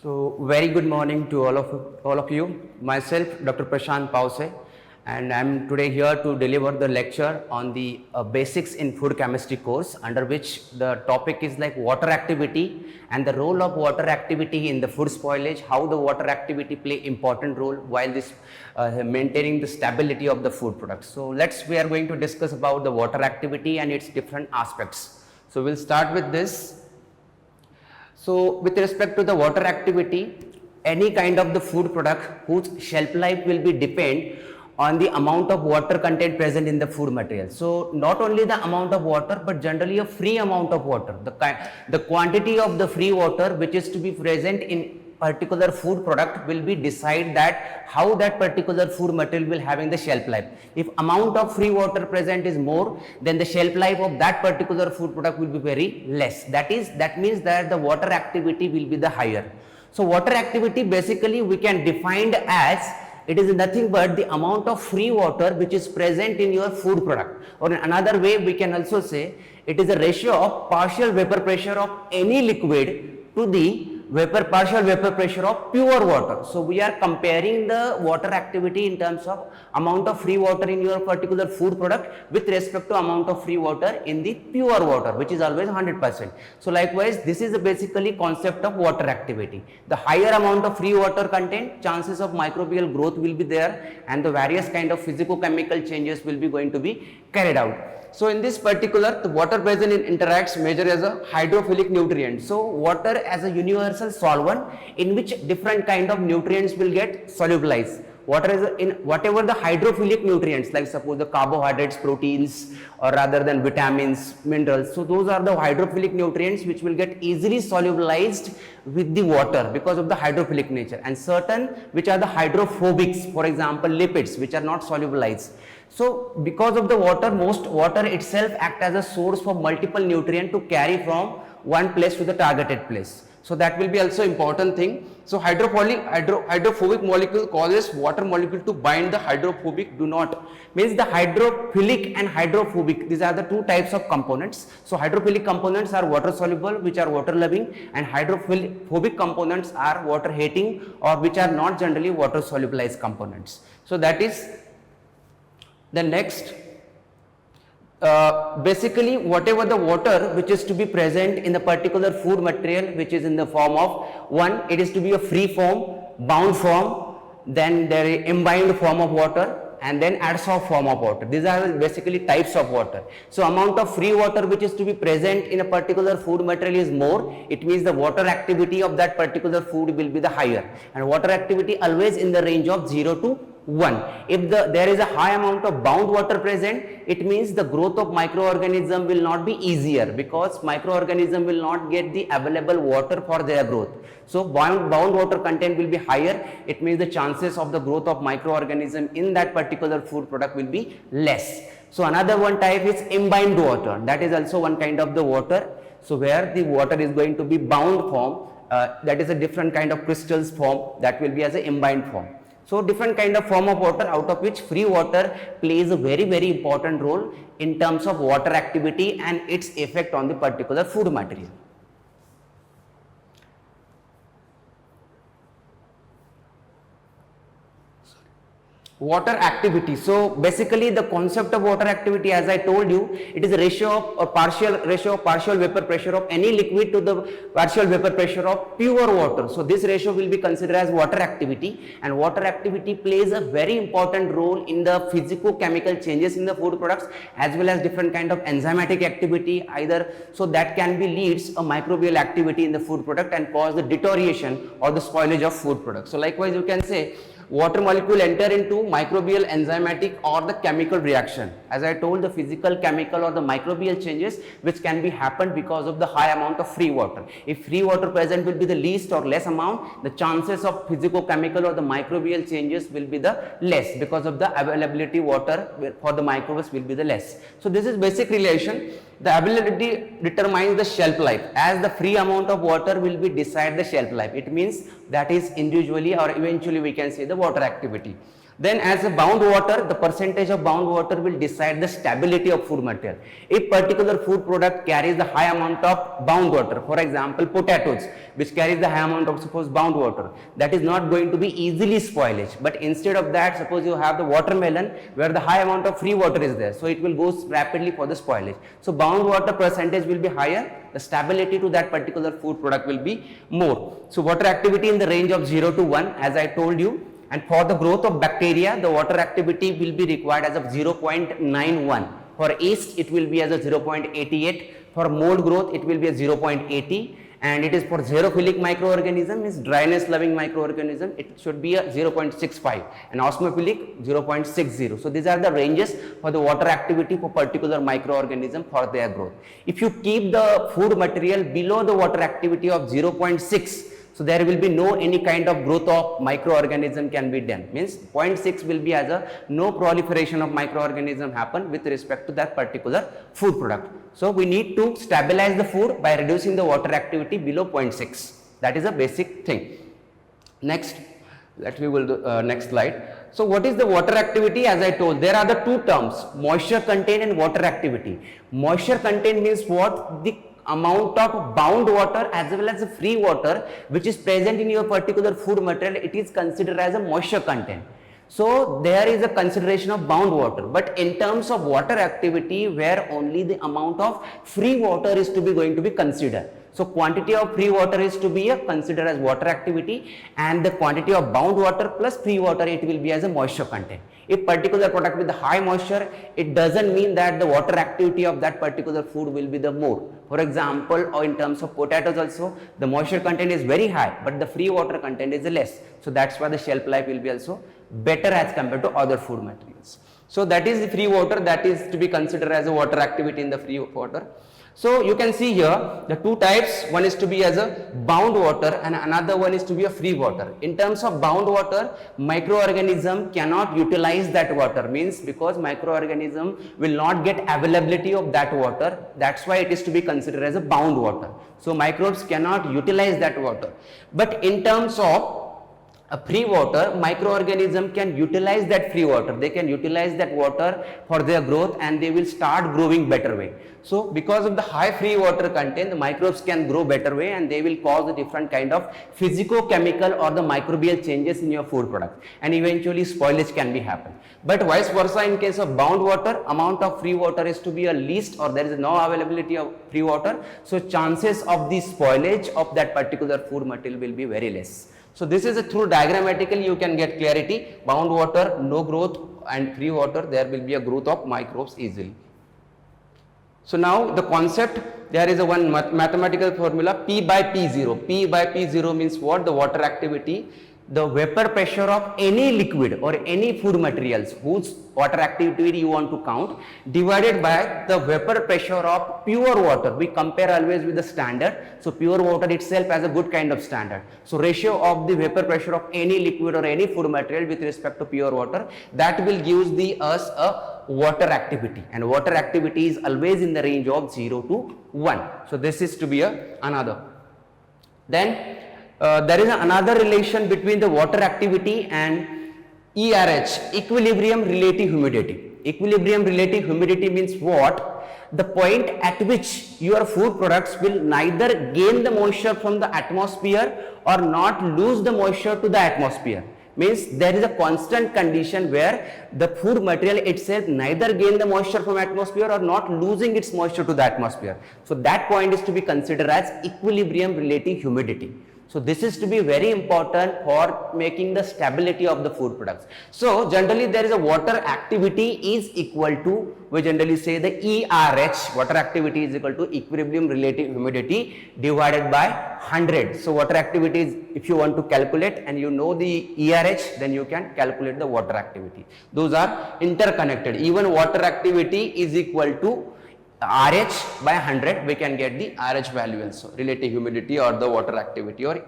So, very good morning to all of you. Myself, Dr. Prashant Pawase, and I am today here to deliver the lecture on the basics in food chemistry course, under which the topic is like water activity and the role of water activity in the food spoilage, how the water activity play important role while this maintaining the stability of the food products. So, we are going to discuss about the water activity and its different aspects. So, we'll start with this. So, with respect to the water activity, any kind of the food product whose shelf life will be depend on the amount of water content present in the food material. So, not only the amount of water, but generally a free amount of water, the quantity of the free water which is to be present in particular food product will be decide that how that particular food material will having the shelf life. If amount of free water present is more, then the shelf life of that particular food product will be very less. That means that the water activity will be the higher. So water activity basically we can define as it is nothing but the amount of free water which is present in your food product, or in another way we can also say it is a ratio of partial vapor pressure of any liquid to the partial vapor pressure of pure water. So we are comparing the water activity in terms of amount of free water in your particular food product with respect to amount of free water in the pure water, which is always 100%. So likewise, this is basically concept of water activity. The higher amount of free water content, chances of microbial growth will be there, and the various kind of physico-chemical changes will be going to be carried out. So in this particular, the water present in interacts measure as a hydrophilic nutrient. So water as a universal solvent in which different kind of nutrients will get solubilized. Water is in whatever the hydrophilic nutrients, like suppose the carbohydrates, proteins, or rather than vitamins, minerals. So those are the hydrophilic nutrients which will get easily solubilized with the water because of the hydrophilic nature, and certain which are the hydrophobics, for example lipids, which are not solubilized. So because of the water, most water itself act as a source for multiple nutrient to carry from one place to the targeted place. So that will be also important thing. So hydrophobic molecule causes water molecule to bind, the hydrophobic do not. Means the hydrophilic and hydrophobic, these are the two types of components. So hydrophilic components are water soluble, which are water loving, and hydrophobic components are water hating, or which are not generally water solubilized components. So that is the next. Basically whatever the water which is to be present in the particular food material, which is in the form of one, it is to be a free form, bound form, then there is imbibed form of water, and then adsorbed form of water. These are basically types of water. So amount of free water which is to be present in a particular food material is more, it means the water activity of that particular food will be the higher, and water activity always in the range of 0 to 1. If there is a high amount of bound water present, it means the growth of microorganism will not be easier, because microorganism will not get the available water for their growth. So bound water content will be higher, it means the chances of the growth of microorganism in that particular food product will be less. So another one type is imbibed water, that is also one kind of the water. So where the water is going to be bound form, that is a different kind of crystals form, that will be as an imbibed form. So different kind of form of water, out of which free water plays a very important role in terms of water activity and its effect on the particular food material. Water activity. So basically the concept of water activity, as I told you, it is a ratio of partial vapor pressure of any liquid to the partial vapor pressure of pure water. So this ratio will be considered as water activity, and water activity plays a very important role in the physico-chemical changes in the food products, as well as different kind of enzymatic activity either. So that can be leads a microbial activity in the food product and cause the deterioration or the spoilage of food products. So likewise you can say water molecule enter into microbial, enzymatic, or the chemical reaction. As I told, the physical, chemical, or the microbial changes which can be happened because of the high amount of free water. If free water present will be the least or less amount, the chances of physico-chemical or the microbial changes will be the less, because of the availability water for the microbes will be the less. So this is basic relation. The availability determines the shelf life, as the free amount of water will be decide the shelf life. It means that is individually or eventually we can say the water activity. Then as a bound water, the percentage of bound water will decide the stability of food material. If particular food product carries the high amount of bound water, for example potatoes which carries the high amount of suppose bound water, that is not going to be easily spoilage, but instead of that suppose you have the watermelon where the high amount of free water is there, so it will go rapidly for the spoilage. So bound water percentage will be higher, the stability to that particular food product will be more. So water activity in the range of 0 to 1 as I told you. And for the growth of bacteria, the water activity will be required as of 0.91. For yeast, it will be as a 0.88. For mold growth, it will be a 0.80. And it is for xerophilic microorganism, is dryness loving microorganism, it should be a 0.65. And osmophilic 0.60. So these are the ranges for the water activity for particular microorganism for their growth. If you keep the food material below the water activity of 0.6, so there will be no any kind of growth of microorganism can be done, means 0.6 will be as a no proliferation of microorganism happen with respect to that particular food product. So we need to stabilize the food by reducing the water activity below 0.6. That is a basic thing. Next, we will do next slide. So what is the water activity? As I told, there are the two terms, moisture content and water activity. Moisture content means what? The amount of bound water as well as the free water which is present in your particular food material, it is considered as a moisture content. So there is a consideration of bound water, but in terms of water activity where only the amount of free water is to be going to be considered. So quantity of free water is to be considered as water activity, and the quantity of bound water plus free water it will be as a moisture content. If particular product with the high moisture, it doesn't mean that the water activity of that particular food will be the more. For example, or in terms of potatoes also, the moisture content is very high, but the free water content is less. So that's why the shelf life will be also better as compared to other food materials. So that is the free water, that is to be considered as a water activity in the free water. So you can see here the two types, one is to be as a bound water and another one is to be a free water. In terms of bound water, microorganism cannot utilize that water, means because microorganism will not get availability of that water, that's why it is to be considered as a bound water. So microbes cannot utilize that water. But in terms of free water, microorganism can utilize that free water, they can utilize that water for their growth and they will start growing better way. So because of the high free water content, the microbes can grow better way and they will cause a different kind of physico-chemical or the microbial changes in your food product, and eventually spoilage can be happen. But vice versa, in case of bound water, amount of free water is to be a least or there is no availability of free water, so chances of the spoilage of that particular food material will be very less. So this is a through diagrammatically you can get clarity. Bound water, no growth, and free water, there will be a growth of microbes easily. So now the concept, there is a one mathematical formula, P by P0. P by P0 means what? The water activity, the vapor pressure of any liquid or any food materials whose water activity you want to count, divided by the vapor pressure of pure water. We compare always with the standard. So pure water itself has a good kind of standard. So ratio of the vapor pressure of any liquid or any food material with respect to pure water, that will give us a water activity, and water activity is always in the range of 0 to 1. So this is to be another. Then there is another relation between the water activity and ERH, equilibrium relative humidity. Equilibrium relative humidity means what? The point at which your food products will neither gain the moisture from the atmosphere or not lose the moisture to the atmosphere. Means there is a constant condition where the food material itself neither gain the moisture from atmosphere or not losing its moisture to the atmosphere. So that point is to be considered as equilibrium relative humidity. So this is to be very important for making the stability of the food products. So generally there is a water activity is equal to, we generally say the ERH, water activity is equal to equilibrium relative humidity divided by 100. So water activity is, if you want to calculate and you know the ERH, then you can calculate the water activity. Those are interconnected. Even water activity is equal to RH by 100, we can get the RH value also, relative humidity or the water activity or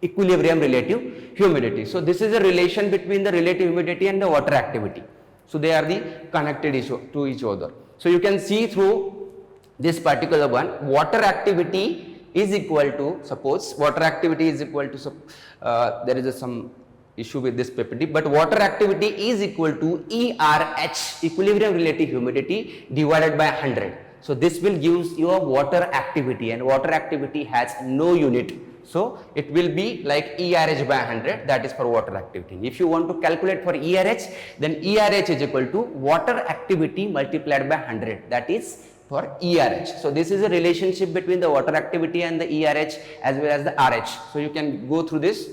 equilibrium relative humidity. So this is a relation between the relative humidity and the water activity. So they are the connected to each other. So you can see through this particular one, water activity is equal to, suppose water activity is equal to, there is some issue with this PPT, but water activity is equal to ERH, equilibrium relative humidity, divided by 100. So this will give you a water activity, and water activity has no unit. So it will be like ERH by 100, that is for water activity. If you want to calculate for ERH, then ERH is equal to water activity multiplied by 100, that is for ERH. So this is a relationship between the water activity and the ERH as well as the RH. So you can go through this.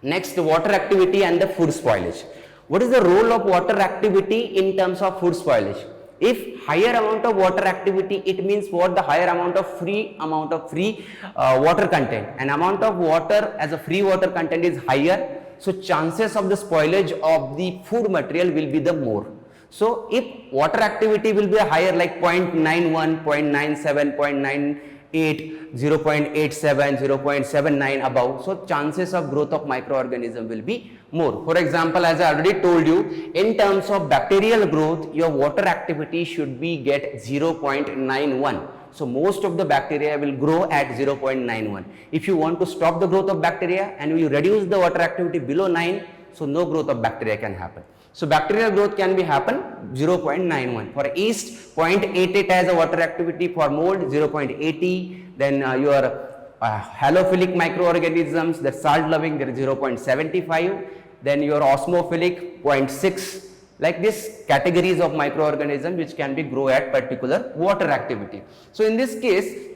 Next, water activity and the food spoilage. What is the role of water activity in terms of food spoilage? If higher amount of water activity, it means what? The higher amount of free water content, and amount of water as a free water content is higher, so chances of the spoilage of the food material will be the more. So if water activity will be higher, like 0.91, 0.97, 0.98, 0.87, 0.79 above, so chances of growth of microorganism will be more. For example, as I already told you, in terms of bacterial growth, your water activity should be get 0.91. So most of the bacteria will grow at 0.91. If you want to stop the growth of bacteria and you reduce the water activity below 9, so no growth of bacteria can happen. So bacterial growth can be happen 0.91. For yeast, 0.88 as a water activity. For mold, 0.80. Then your halophilic microorganisms, the salt loving, there is 0.75. Then your osmophilic, 0.6. Like this categories of microorganisms which can be grow at particular water activity. So in this case,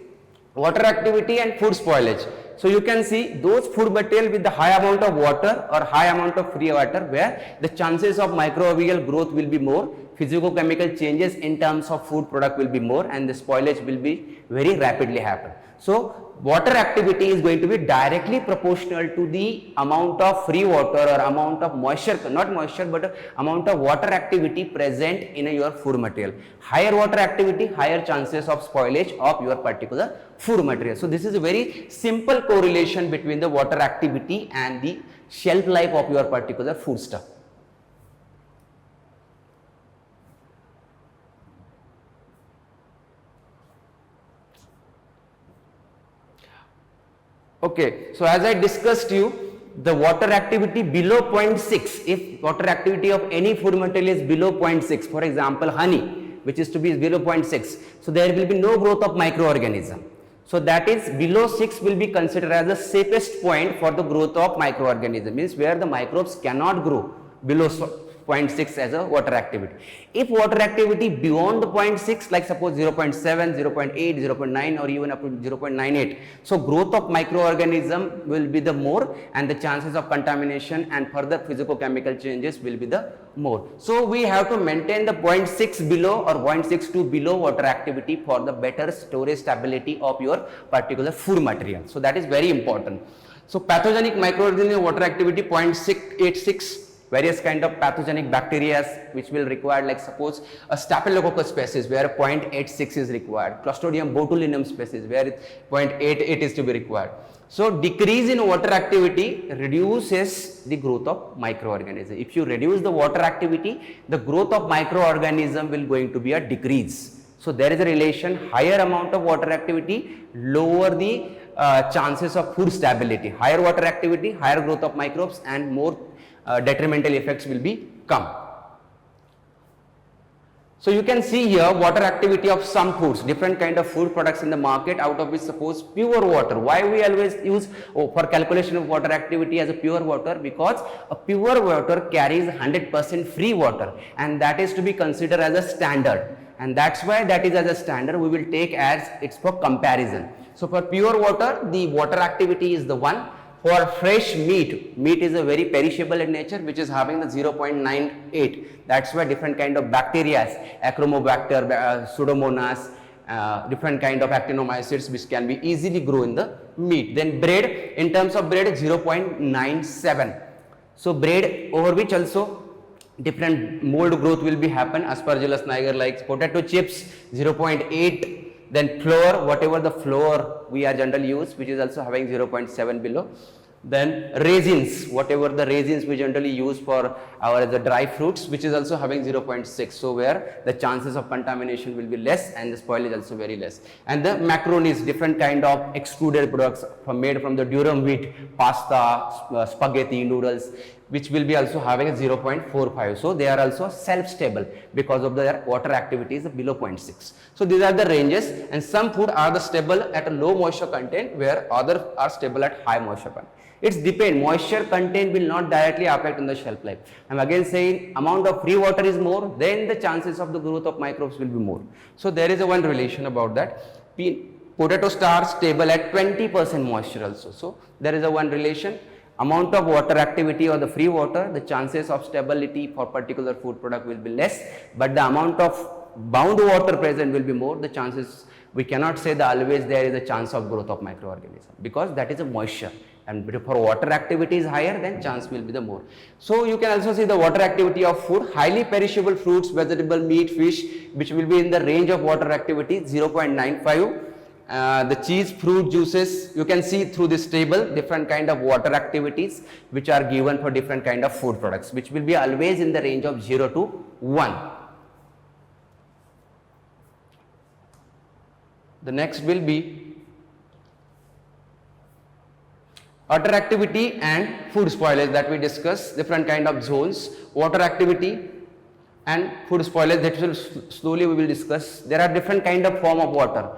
water activity and food spoilage. So you can see those food material with the high amount of water or high amount of free water, where the chances of microbial growth will be more, physicochemical changes in terms of food product will be more, and the spoilage will be very rapidly happen. So water activity is going to be directly proportional to the amount of free water or amount of moisture, not moisture, but amount of water activity present in your food material. Higher water activity, higher chances of spoilage of your particular food material. So this is a very simple correlation between the water activity and the shelf life of your particular food stuff. Okay, so as I discussed you, the water activity below 0.6, if water activity of any food material is below 0.6, for example honey, which is to be below 0.6, so there will be no growth of microorganism. So that is below 6 will be considered as the safest point for the growth of microorganism, means where the microbes cannot grow below 0.6 as a water activity. If water activity beyond the 0.6, like suppose 0.7, 0.8, 0.9 or even up to 0.98, so growth of microorganism will be the more, and the chances of contamination and further physicochemical changes will be the more. So we have to maintain the 0.6 below or 0.62 below water activity for the better storage stability of your particular food material. So that is very important. So pathogenic microorganism water activity 0.86, various kind of pathogenic bacteria which will require, like suppose a staphylococcus species where 0.86 is required, Clostridium botulinum species where 0.88 is to be required. So decrease in water activity reduces the growth of microorganism. If you reduce the water activity, the growth of microorganism will going to be a decrease. So there is a relation, higher amount of water activity, lower the chances of food stability. Higher water activity, higher growth of microbes, and more detrimental effects will be come. So you can see here water activity of some foods, different kind of food products in the market, out of which suppose pure water. Why we always use for calculation of water activity as a pure water? Because a pure water carries 100% free water, and that is to be considered as a standard, and that's why that is as a standard we will take as it's for comparison. So for pure water, the water activity is the one. For fresh meat, meat is a very perishable in nature, which is having the 0.98. That's why different kind of bacteria, Achromobacter, Pseudomonas, different kind of actinomycetes which can be easily grow in the meat. Then bread, in terms of bread, 0.97. So bread over which also different mold growth will be happen, Aspergillus niger, like potato chips, 0.8. Then flour, whatever the flour we are generally use, which is also having 0.7 below. Then resins, whatever the resins we generally use for our the dry fruits, which is also having 0.6. So where the chances of contamination will be less and the spoilage also very less. And the macaronis, different kind of extruded products made from the durum wheat, pasta, spaghetti, noodles, which will be also having a 0.45. So they are also self-stable because of their water activity is below 0.6. So these are the ranges, and some food are the stable at a low moisture content where others are stable at high moisture content. It's depend, moisture content will not directly affect on the shelf life. I'm again saying amount of free water is more, then the chances of the growth of microbes will be more. So there is a one relation about that. Potato starch stable at 20% moisture also. So there is a one relation. Amount of water activity or the free water, the chances of stability for particular food product will be less, but the amount of bound water present will be more. The chances, we cannot say that always there is a chance of growth of microorganism, because that is a moisture, and for water activity is higher, then chance will be the more. So you can also see the water activity of food, highly perishable fruits, vegetable, meat, fish, which will be in the range of water activity 0.95. The cheese, fruit, juices, you can see through this table different kind of water activities which are given for different kind of food products, which will be always in the range of 0 to 1. The next will be water activity and food spoilage that we discuss, different kind of zones, water activity and food spoilage, that will slowly we will discuss. There are different kind of form of water,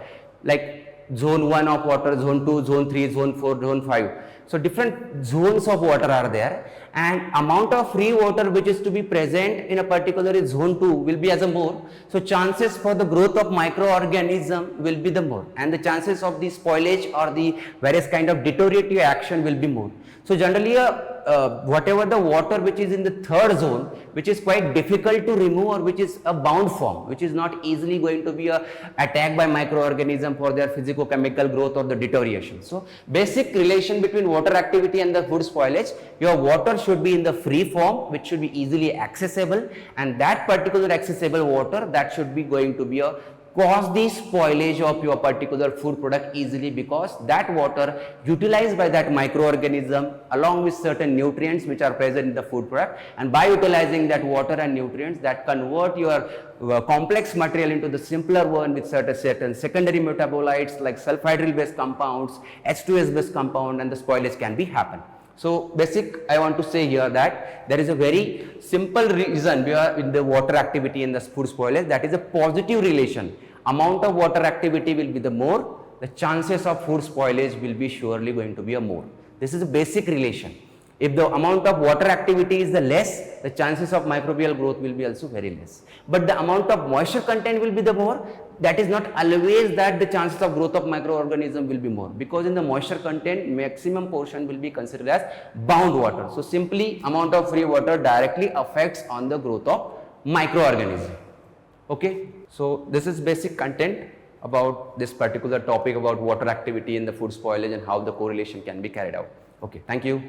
like zone 1 of water, zone 2, zone 3, zone 4, zone 5. So different zones of water are there, and amount of free water which is to be present in a particular zone 2 will be as a more. So chances for the growth of microorganism will be the more, and the chances of the spoilage or the various kind of deteriorative action will be more. So generally whatever the water which is in the third zone, which is quite difficult to remove or which is a bound form, which is not easily going to be attacked by microorganism for their physico-chemical growth or the deterioration. So basic relation between water activity and the food spoilage, your water should be in the free form, which should be easily accessible, and that particular accessible water, that should be going to be cause the spoilage of your particular food product easily, because that water utilized by that microorganism along with certain nutrients which are present in the food product, and by utilizing that water and nutrients, that convert your complex material into the simpler one with certain secondary metabolites like sulfhydryl based compounds, H2S based compound, and the spoilage can be happen. So basic, I want to say here that there is a very simple reason we are in the water activity in the food spoilage, that is a positive relation. Amount of water activity will be the more, the chances of food spoilage will be surely going to be a more. This is a basic relation. If the amount of water activity is the less, the chances of microbial growth will be also very less. But the amount of moisture content will be the more, that is not always that the chances of growth of microorganism will be more, because in the moisture content maximum portion will be considered as bound water. So simply amount of free water directly affects on the growth of microorganism. Okay, so this is basic content about this particular topic about water activity in the food spoilage and how the correlation can be carried out. Okay, thank you.